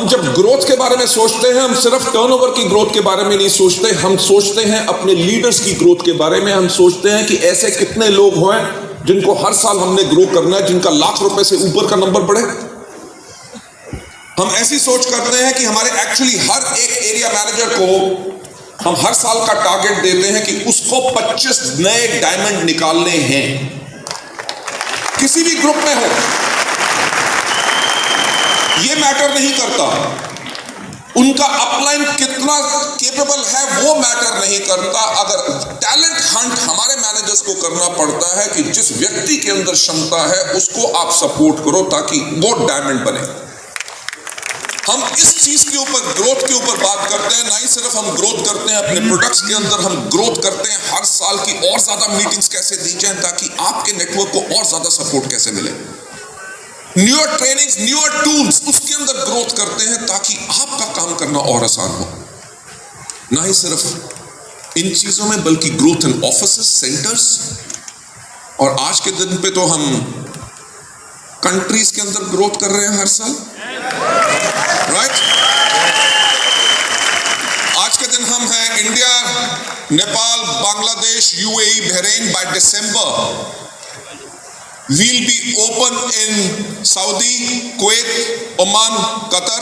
हम जब ग्रोथ के बारे में सोचते हैं, हम सिर्फ टर्नओवर की ग्रोथ के बारे में नहीं सोचते, हम सोचते हैं अपने लीडर्स की ग्रोथ के बारे में। हम सोचते हैं कि ऐसे कितने लोग हैं जिनको हर साल हमने ग्रो करना है, जिनका लाख रुपए से ऊपर का नंबर बढ़े। हम ऐसी सोच करते हैं कि हमारे एक्चुअली हर एक एरिया मैनेजर को हम हर साल का टारगेट देते हैं कि उसको 25 नए डायमंड निकालने हैं, किसी भी ग्रुप में हो। ये मैटर नहीं करता उनका अपलाइन कितना केपेबल है, वो मैटर नहीं करता। अगर टैलेंट हंट हमारे मैनेजर्स को करना पड़ता है कि जिस व्यक्ति के अंदर क्षमता है उसको आप सपोर्ट करो ताकि वो डायमंड बने। हम इस चीज के ऊपर, ग्रोथ के ऊपर बात करते हैं। ना ही सिर्फ हम ग्रोथ करते हैं अपने प्रोडक्ट्स के अंदर, हम ग्रोथ करते हैं हर साल की और ज्यादा मीटिंग्स कैसे दी जाए ताकि आपके नेटवर्क को और ज्यादा सपोर्ट कैसे मिले। न्यूअर ट्रेनिंग्स, न्यूअर टूल्स, उसके अंदर ग्रोथ करते हैं ताकि आपका काम करना और आसान हो। ना ही सिर्फ इन चीजों में बल्कि ग्रोथ इन ऑफिसेस, सेंटर्स, और आज के दिन पे तो हम कंट्रीज के अंदर ग्रोथ कर रहे हैं हर साल, राइट? आज के दिन हम हैं India, Nepal, Bangladesh, UAE, Bahrain. By December we'll be open in Saudi, Kuwait, Oman, Qatar।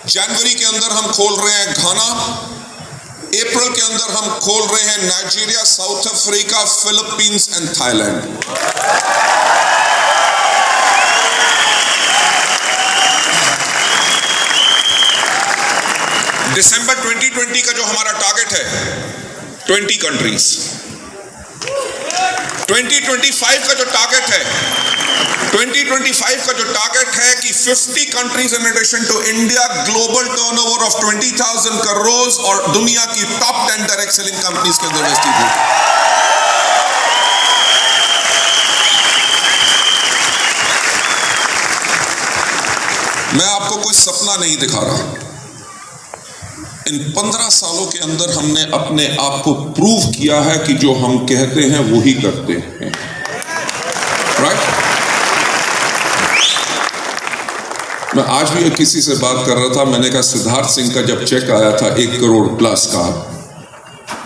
जनवरी के अंदर हम खोल रहे हैं घाना। अप्रैल के अंदर हम खोल रहे हैं Nigeria, South Africa, Philippines and Thailand. दिसंबर 2020 का जो हमारा टारगेट है 20 कंट्रीज। 2025 का जो टारगेट है, 2025 का जो टारगेट है कि 50 countries in addition to India, global turnover of 20,000 crore और दुनिया की टॉप 10 डायरेक्ट सेलिंग कंपनीज के अंदर डिस्ट्रीब्यूट। मैं आपको कोई सपना नहीं दिखा रहा। इन 15 सालों के अंदर हमने अपने आप को प्रूव किया है कि जो हम कहते हैं वो ही करते हैं, राइट? मैं आज भी किसी से बात कर रहा था, मैंने कहा सिद्धार्थ सिंह का जब चेक आया था 1 करोड़ प्लस का,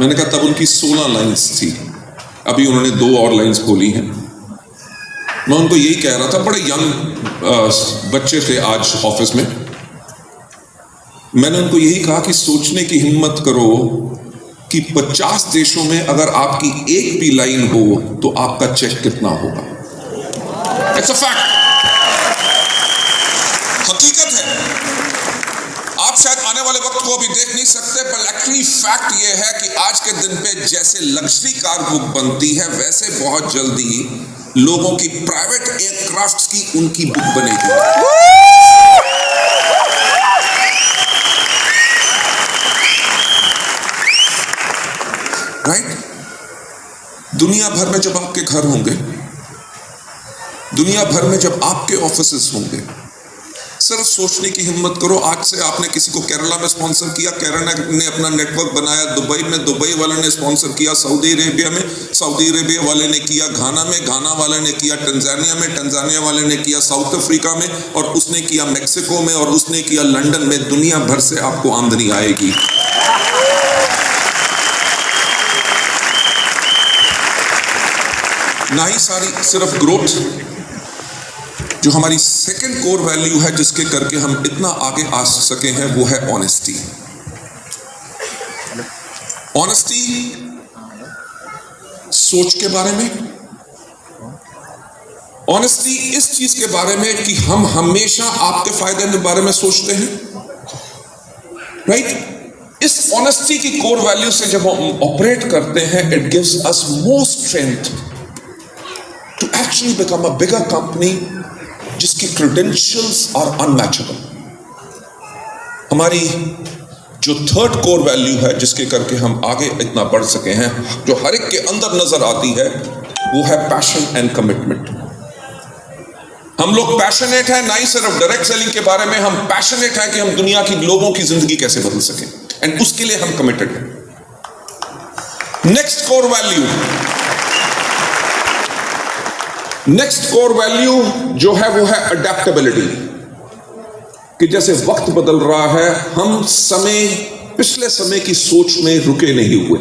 मैंने कहा तब उनकी 16 लाइंस थी, अभी उन्होंने 2 और लाइंस खोली हैं। मैं उनको यही कह रहा था, बड़े यंग बच्चे थे आज ऑफिस में, मैंने उनको यही कहा कि सोचने की हिम्मत करो कि 50 देशों में अगर आपकी एक भी लाइन हो तो आपका चेक कितना होगा। इट्स अ फैक्ट, हकीकत है। आप शायद आने वाले वक्त को अभी देख नहीं सकते, पर एक्चुअली फैक्ट ये है कि आज के दिन पे जैसे लग्जरी कार बुक बनती है, वैसे बहुत जल्दी लोगों की प्राइवेट एयरक्राफ्ट्स की उनकी बुक बनेगी। राइट? दुनिया भर में जब आपके घर होंगे, दुनिया भर में जब आपके ऑफिसेस होंगे, सिर्फ सोचने की हिम्मत करो। आज से आपने किसी को केरला में स्पॉन्सर किया, केरला ने अपना नेटवर्क बनाया। दुबई में दुबई वाले ने स्पॉन्सर किया, सऊदी अरेबिया में सऊदी अरेबिया वाले ने किया, घाना में घाना वाले ने किया, टंजानिया में टंजानिया वाले ने किया, साउथ अफ्रीका में, और उसने किया मैक्सिको में, और उसने किया लंदन में। दुनिया भर से आपको आमदनी आएगी। ना ही सारी सिर्फ ग्रोथ, जो हमारी सेकंड कोर वैल्यू है जिसके करके हम इतना आगे आ सके हैं, वो है ऑनेस्टी। ऑनेस्टी सोच के बारे में, ऑनेस्टी इस चीज के बारे में कि हम हमेशा आपके फायदे के बारे में सोचते हैं, राइट? इस ऑनेस्टी की कोर वैल्यू से जब हम ऑपरेट करते हैं, it gives us more strength to actually become a bigger company जिसकी credentials are unmatchable। हमारी जो थर्ड कोर वैल्यू है जिसके करके हम आगे इतना बढ़ सके हैं, जो हर एक के अंदर नजर आती है, वो है पैशन एंड कमिटमेंट। हम लोग पैशनेट हैं, ना ही सिर्फ डायरेक्ट सेलिंग के बारे में, हम पैशनेट हैं कि हम दुनिया की लोगों की जिंदगी कैसे बदल सकें, एंड उसके लिए हम कमिटेड हैं। Next core value, next core value जो है वो है अडेप्टेबिलिटी। कि जैसे वक्त बदल रहा है, हम पिछले समय की सोच में रुके नहीं हुए।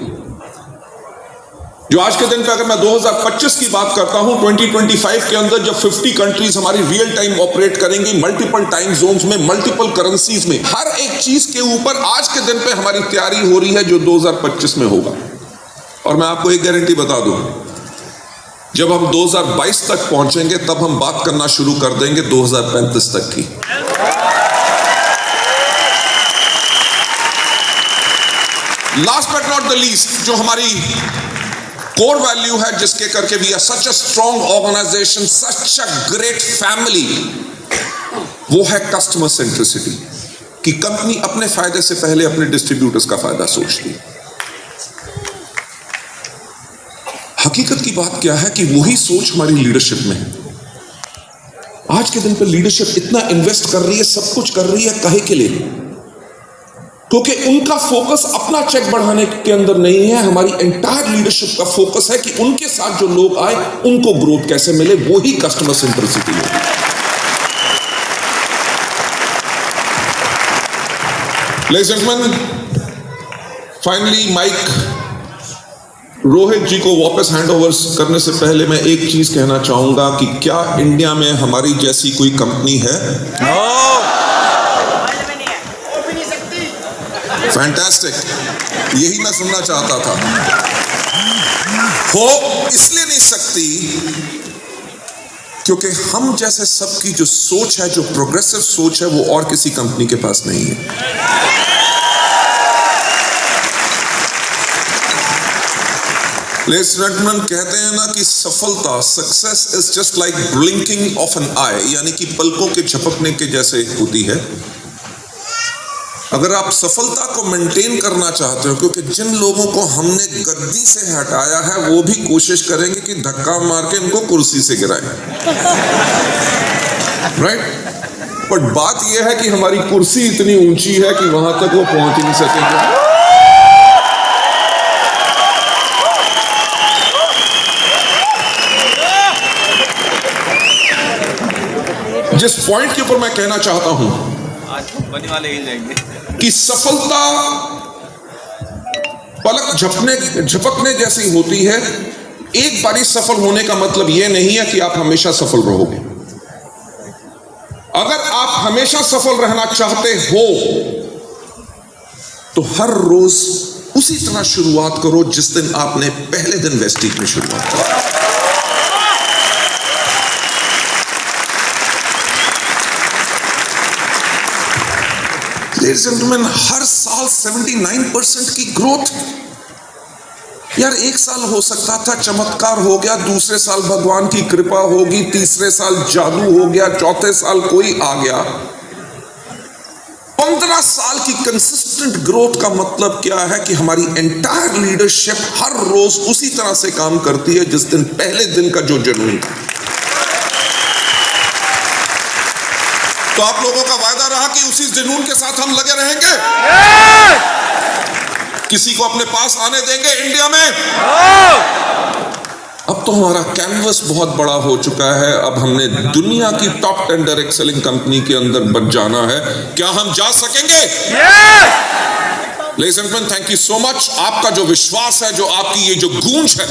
जो आज के दिन पे अगर मैं 2025 की बात करता हूं, 2025 के अंदर जब 50 कंट्रीज हमारी रियल टाइम ऑपरेट करेंगी, मल्टीपल टाइम जोन्स में, मल्टीपल करेंसीज में, हर एक चीज के ऊपर आज के दिन पे हमारी तैयारी हो रही है जो 2025 में होगा। और मैं आपको एक गारंटी बता दूं, जब हम 2022 तक पहुंचेंगे तब हम बात करना शुरू कर देंगे 2035 तक की। Last but not the least, जो हमारी कोर वैल्यू है जिसके करके we are such a strong organisation, such a great family, वो है कस्टमर सेंट्रिसिटी, कि कंपनी अपने फायदे से पहले अपने डिस्ट्रीब्यूटर्स का फायदा सोचती है। हकीकत की बात क्या है कि वही सोच हमारी लीडरशिप में है। आज के दिन पे लीडरशिप इतना इन्वेस्ट कर रही है, सब कुछ कर रही है, काहे के लिए? क्योंकि उनका फोकस अपना चेक बढ़ाने के अंदर नहीं है। हमारी एंटायर लीडरशिप का फोकस है कि उनके साथ जो लोग आए उनको ग्रोथ कैसे मिले, वो ही कस्टमर सेंट्रिसिटी है। Ladies and gentleman, finally mic Rohit ji को वापस हैंडओवर करने से पहले मैं एक चीज कहना चाहूंगा कि क्या इंडिया में हमारी जैसी कोई कंपनी है? फैंटास्टिक, यही मैं सुनना चाहता था। हो इसलिए नहीं सकती क्योंकि हम जैसे सबकी जो सोच है, जो प्रोग्रेसिव सोच है, वो और किसी कंपनी के पास नहीं है। लेडीज एंड जेंटलमैन, कहते हैं ना कि सफलता, success is just like blinking of an eye, यानी कि पलकों के झपकने के जैसे होती है। अगर आप सफलता को मेंटेन करना चाहते हो, क्योंकि जिन लोगों को हमने गद्दी से हटाया है वो भी कोशिश करेंगे कि धक्का मार के इनको कुर्सी से गिराएं, राइट? बट बात यह है कि हमारी कुर्सी इतनी ऊंची है कि वहां तक वो पहुंच ही नहीं सकेंगे। जिस पॉइंट के ऊपर मैं कहना चाहता हूं बनी वाले ही जाएंगे कि सफलता पलक झपकने जैसी होती है। एक बारी सफल होने का मतलब यह नहीं है कि आप हमेशा सफल रहोगे। अगर आप हमेशा सफल रहना चाहते हो तो हर रोज उसी तरह शुरुआत करो जिस दिन आपने पहले दिन वेस्टीज में शुरुआत की। लेडीज एंड जेंटलमैन, हर साल 79% की ग्रोथ। यार, एक साल हो सकता था चमत्कार हो गया, दूसरे साल भगवान की कृपा होगी, तीसरे साल जादू हो गया, चौथे साल कोई आ गया। 15 साल की कंसिस्टेंट ग्रोथ का मतलब क्या है कि हमारी एंटायर लीडरशिप हर रोज उसी तरह से काम करती है जिस दिन पहले दिन का जो जुनून था। तो आप लोगों का वायदा रहा कि उसी जुनून के साथ हम लगे रहेंगे। किसी को अपने पास आने देंगे इंडिया में? अब तो हमारा कैनवस बहुत बड़ा हो चुका है। अब हमने दुनिया की टॉप 10 डायरेक्ट सेलिंग कंपनी के अंदर बच जाना है। क्या हम जा सकेंगे? Ladies and gentleman, thank you so much. आपका जो विश्वास है, जो आपकी ये जो गूंज है,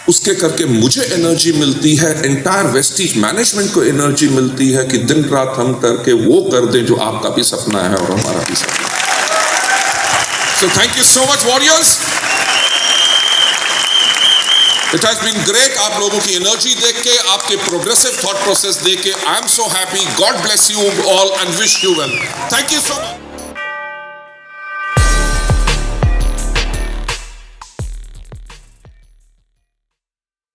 उसके करके मुझे एनर्जी मिलती है, एंटायर वेस्टीज मैनेजमेंट को एनर्जी मिलती है कि दिन रात हम करके वो कर दें जो आपका भी सपना है और हमारा भी सपना है। So thank you so much warriors, it has been great. आप लोगों की एनर्जी देख के, आपके प्रोग्रेसिव थॉट प्रोसेस देख के, I am so happy. God bless you all and wish you well. Thank you so much.